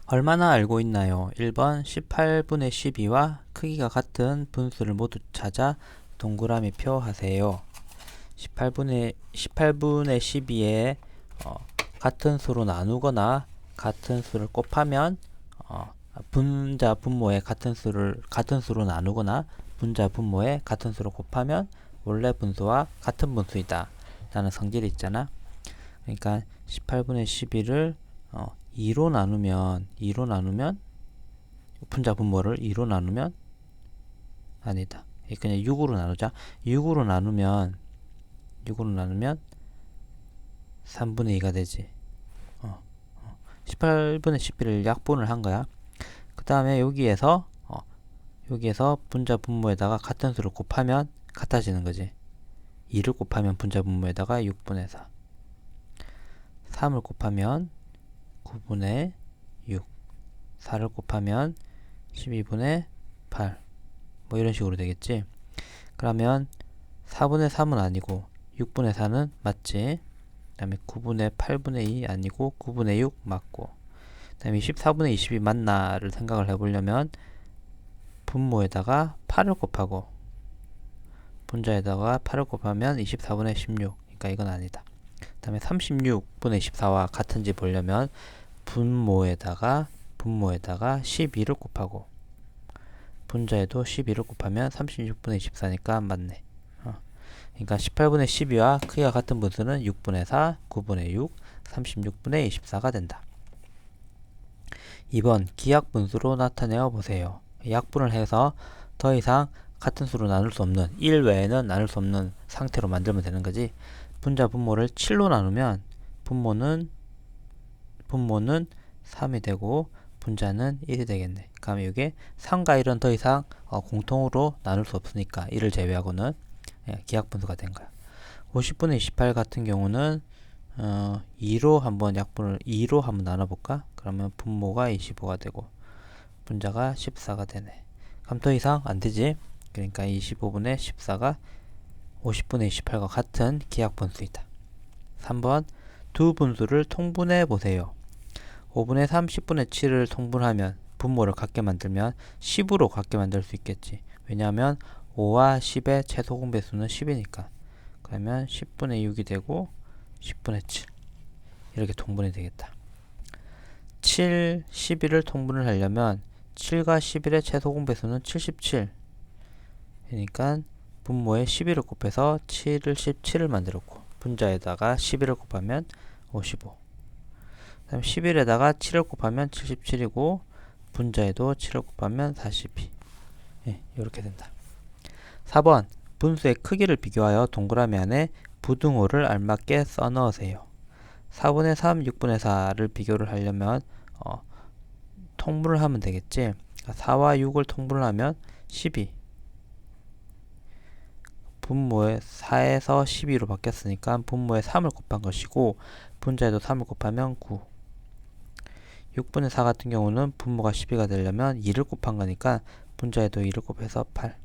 얼마나 알고 있나요? 1번 18분의 12와 크기가 같은 분수를 모두 찾아 동그라미 표 하세요. 18분의 12에 같은 수로 나누거나 같은 수를 곱하면 분자 분모에 같은 수로 나누거나 분자 분모에 같은 수로 곱하면 원래 분수와 같은 분수이다 라는 성질이 있잖아. 그러니까 18분의 12를 2로 나누면 분자 분모를 2로 나누면 아니다. 그냥 6으로 나누자. 6으로 나누면 3분의 2가 되지. 18분의 12를 약분을 한 거야. 그 다음에 여기에서 분자 분모에다가 같은 수를 곱하면 같아지는 거지. 2를 곱하면 분자 분모에다가 6분의 4. 3을 곱하면 9분의 6. 4를 곱하면 12분의 8. 뭐 이런 식으로 되겠지. 그러면 4분의 3은 아니고 6분의 4는 맞지. 그 다음에 9분의 8분의 2 아니고 9분의 6 맞고, 그 다음에 24분의 22 맞나를 생각을 해보려면 분모에다가 8을 곱하고 분자에다가 8을 곱하면 24분의 16. 그러니까 이건 아니다. 그 다음에 36분의 24와 같은지 보려면 분모에다가 12를 곱하고 분자에도 12를 곱하면 36분의 24니까 맞네. 그러니까 18분의 12와 크기가 같은 분수는 6분의 4, 9분의 6, 36분의 24가 된다. 2번 기하분수로 나타내어 보세요. 약분을 해서 더 이상 같은 수로 나눌 수 없는 1 외에는 나눌 수 없는 상태로 만들면 되는 거지. 분자 분모를 7로 나누면 분모는 3이 되고 분자는 1이 되겠네. 그럼 이게 3과 1은 더 이상 공통으로 나눌 수 없으니까 1을 제외하고는 기하분수가 된 거야. 50분의 28 같은 경우는 2로 한번 나눠볼까? 그러면 분모가 25가 되고 분자가 14가 되네. 그럼 더 이상 안 되지. 그러니까 25분의 14가 50분의 28과 같은 기하분수이다. 3번 두 분수를 통분해 보세요. 5분의 3, 10분의 7을 통분하면 분모를 같게 만들면 10으로 같게 만들 수 있겠지. 왜냐하면 5와 10의 최소 공배수는 10이니까. 그러면 10분의 6이 되고 10분의 7 이렇게 통분이 되겠다. 7, 11을 통분을 하려면 7과 11의 최소 공배수는 77. 그러니까 분모에 11을 곱해서 7을 17을 만들었고 분자에다가 11을 곱하면 55. 그다음 11에다가 7을 곱하면 77이고 분자에도 7을 곱하면 42. 이렇게 된다. 4번 분수의 크기를 비교하여 동그라미 안에 부등호를 알맞게 써 넣으세요. 4분의 3, 6분의 4를 비교를 하려면 통분을 하면 되겠지. 4와 6을 통분을 하면 12. 분모에 4에서 12로 바뀌었으니까 분모에 3을 곱한 것이고 분자에도 3을 곱하면 9. 6분의 4 같은 경우는 분모가 12가 되려면 2를 곱한 거니까 분자에도 2를 곱해서 8.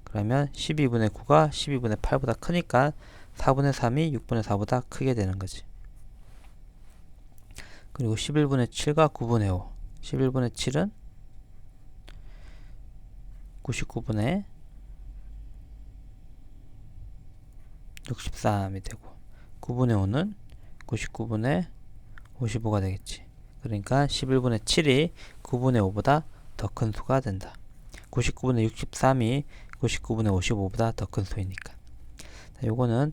그러면 12분의 9가 12분의 8보다 크니까 4분의 3이 6분의 4보다 크게 되는 거지. 그리고 11분의 7과 9분의 5. 11분의 7은 99분의 63이 되고 9분의 5는 99분의 55가 되겠지. 그러니까 11분의 7이 9분의 5보다 더 큰 수가 된다. 99분의 63이 99분의 55보다 더 큰 수이니까. 요거는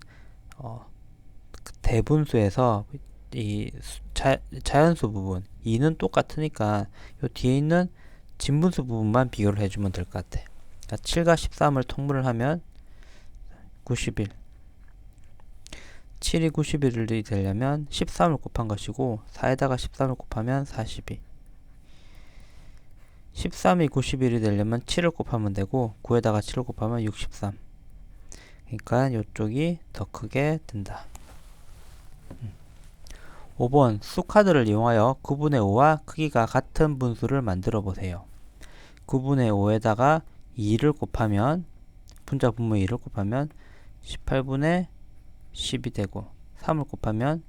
대분수에서 이 자연수 부분 2는 똑같으니까 요 뒤에 있는 진분수 부분만 비교를 해주면 될 것 같아. 그러니까 7과 13을 통분을 하면 91. 7이 91이 되려면 13을 곱한 것이고 4에다가 13을 곱하면 42. 13이 91이 되려면 7을 곱하면 되고 9에다가 7을 곱하면 63. 그러니까 이쪽이 더 크게 된다. 5번 수카드를 이용하여 9분의 5와 크기가 같은 분수를 만들어 보세요. 9분의 5에다가 2를 곱하면 분자 분모 2를 곱하면 18분의 10이 되고 3을 곱하면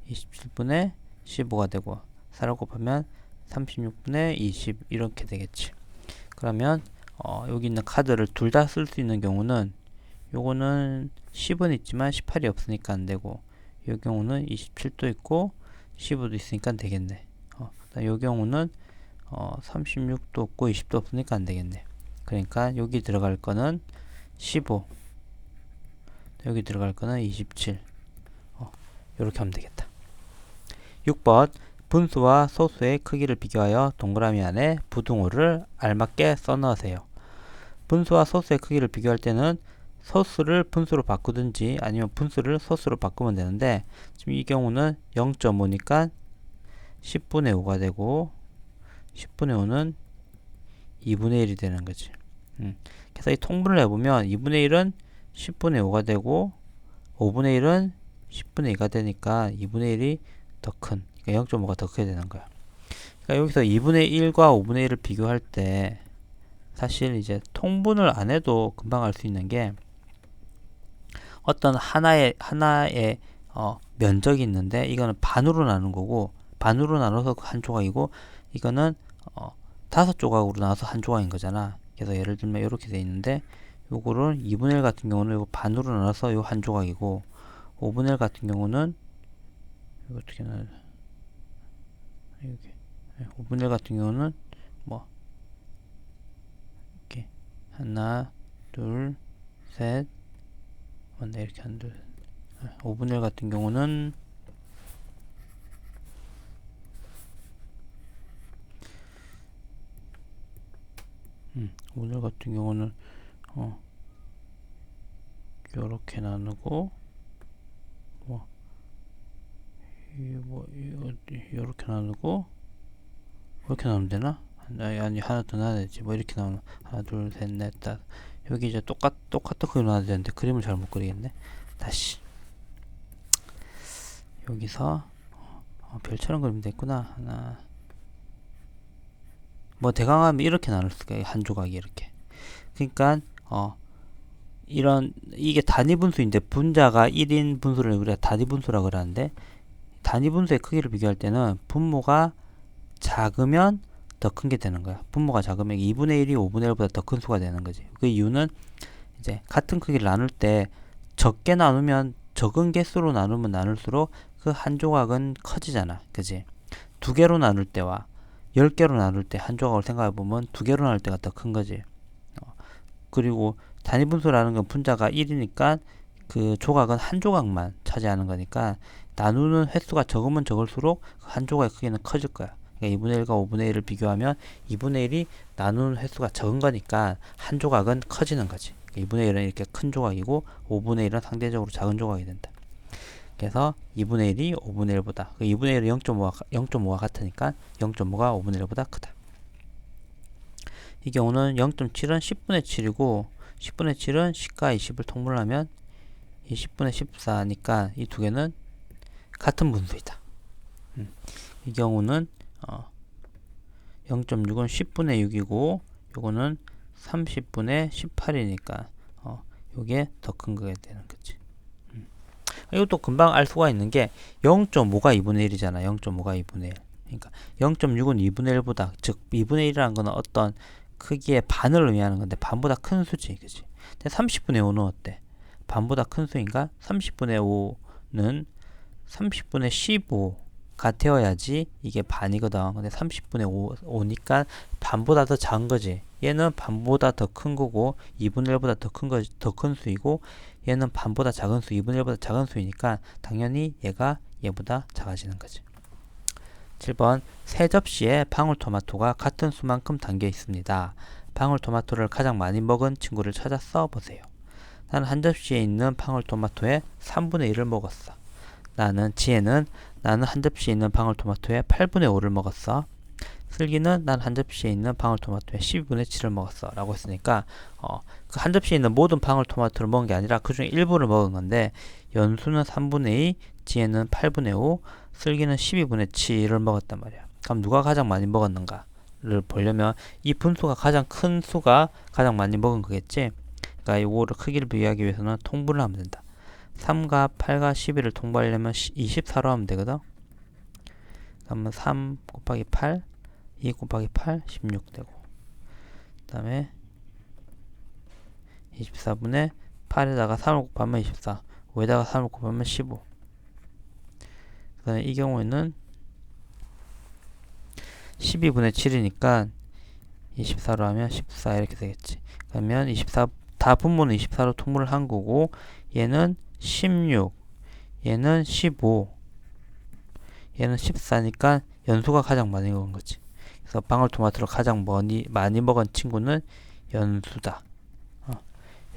27분의 15가 되고 4를 곱하면 36분의 20 이렇게 되겠지. 그러면 여기 있는 카드를 둘 다 쓸 수 있는 경우는 요거는 10은 있지만 18이 없으니까 안 되고, 이 경우는 27도 있고 15도 있으니까 되겠네. 이 경우는 36도 없고 20도 없으니까 안 되겠네. 그러니까 여기 들어갈 거는 15, 여기 들어갈 거는 27. 이렇게 하면 되겠다. 6번 분수와 소수의 크기를 비교하여 동그라미 안에 부등호를 알맞게 써넣으세요. 분수와 소수의 크기를 비교할 때는 소수를 분수로 바꾸든지 아니면 분수를 소수로 바꾸면 되는데, 지금 이 경우는 0.5니까 10분의 5가 되고 10분의 5는 2분의 1이 되는 거지. 그래서 이 통분을 해보면 2분의 1은 10분의 5가 되고 5분의 1은 10분의 2가 되니까 2분의 1이 더 큰, 그러니까 0.5가 더 크게 되는 거야. 그러니까 여기서 2분의 1과 5분의 1을 비교할 때 사실 이제 통분을 안 해도 금방 알 수 있는 게, 어떤 하나의 면적이 있는데 이거는 반으로 나눈 거고, 반으로 나눠서 한 조각이고, 이거는 5조각으로 나눠서 한 조각인 거잖아. 그래서 예를 들면 이렇게 돼 있는데, 요거를 2분의 1 같은 경우는 요거 반으로 나눠서 요 한 조각이고, 5분의 1 같은 경우는 이거 어떻게 나눠? 이렇게 5분의 1 같은 경우는 뭐 이렇게 하나, 둘, 셋, 맞네, 이렇게 한 둘. 5분의 1 같은 경우는 5분의 1 같은 경우는 요렇게 나누고, 요렇게 나누고, 이렇게 나누면 되나? 아니, 하나 더 나눠야 되지. 뭐 이렇게 나누면 하나, 둘, 셋, 넷, 다섯. 여기 이제 똑같은 그림 나눠야 되는데 그림을 잘 못 그리겠네. 다시 여기서 별처럼 그리면 됐구나. 하나, 뭐 대강하면 이렇게 나눌 수가 있어요. 한 조각이 이렇게. 그러니까 이게 단위 분수인데, 분자가 1인 분수를 우리가 단위 분수라고 그러는데, 단위 분수의 크기를 비교할 때는 분모가 작으면 더 큰 게 되는 거야. 분모가 작으면 2분의 1이 5분의 1보다 더 큰 수가 되는 거지. 그 이유는 이제 같은 크기를 나눌 때 적게 나누면, 적은 개수로 나누면 나눌수록 그 한 조각은 커지잖아. 그지? 2개로 나눌 때와 10개로 나눌 때 한 조각을 생각해 보면 2개로 나눌 때가 더 큰 거지. 그리고 단위 분수라는 건 분자가 1이니까 그 조각은 한 조각만 차지하는 거니까, 나누는 횟수가 적으면 적을수록 한 조각의 크기는 커질 거야. 그러니까 2분의 1과 5분의 1을 비교하면 2분의 1이 나누는 횟수가 적은 거니까 한 조각은 커지는 거지. 2분의 1은 이렇게 큰 조각이고 5분의 1은 상대적으로 작은 조각이 된다. 그래서 2분의 1이 5분의 1보다, 2분의 1은 0.5가 같으니까 0.5가 5분의 1보다 크다. 이 경우는 0.7은 10분의 7이고 10분의 7은 10과 20을 통분을 하면 이 10분의 14니까 이 두 개는 같은 분수이다. 이 경우는 0.6은 10분의 6이고 요거는 30분의 18이니까 요게 더 큰 거가 되는 거지. 이것도 금방 알 수가 있는 게 0.5가 2분의 1이잖아. 0.5가 2분의 1. 그러니까 0.6은 2분의 1보다, 즉 2분의 1이라는 거는 어떤 크기의 반을 의미하는 건데 반보다 큰 수지. 그지? 근데 30분의 5는 어때? 반보다 큰 수인가? 30분의 5는 30분의 15가 되어야지 이게 반이거든. 근데 30분의 5니까 반보다 더 작은 거지. 얘는 반보다 더 큰 거고 2분의 1보다 더 큰 수이고, 얘는 반보다 작은 수, 2분의 1보다 작은 수이니까 당연히 얘가 얘보다 작아지는 거지. 7번 세 접시에 방울토마토가 같은 수만큼 담겨 있습니다. 방울토마토를 가장 많이 먹은 친구를 찾아 써보세요. 나는 한 접시에 있는 방울토마토의 3분의 1을 먹었어. 나는 한 접시에 있는 방울토마토의 8분의 5를 먹었어. 슬기는 난 한 접시에 있는 방울토마토의 12분의 7을 먹었어 라고 했으니까 그 한 접시에 있는 모든 방울토마토를 먹은 게 아니라 그 중에 일부를 먹은 건데, 연수는 3분의 2, 지혜는 8분의 5, 슬기는 12분의 7을 먹었단 말이야. 그럼 누가 가장 많이 먹었는가를 보려면 이 분수가 가장 큰 수가 가장 많이 먹은 거겠지. 그러니까 이거를 크기를 비교하기 위해서는 통분을 하면 된다. 3과 8과 12를 통분하려면 24로 하면 되거든. 그러면 3 곱하기 8, 2 곱하기 8, 16 되고, 그 다음에 24분의 8에다가 3을 곱하면 24, 5에다가 3을 곱하면 15. 그 다음에 이 경우에는 12분의 7이니까 24로 하면 14 이렇게 되겠지. 그러면 24, 다 분모는 24로 통분을 한 거고, 얘는 16, 얘는 15, 얘는 14니까 연수가 가장 많이 먹은 거지. 그래서 방울토마토를 가장 많이 먹은 친구는 연수다.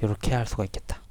이렇게 할 수가 있겠다.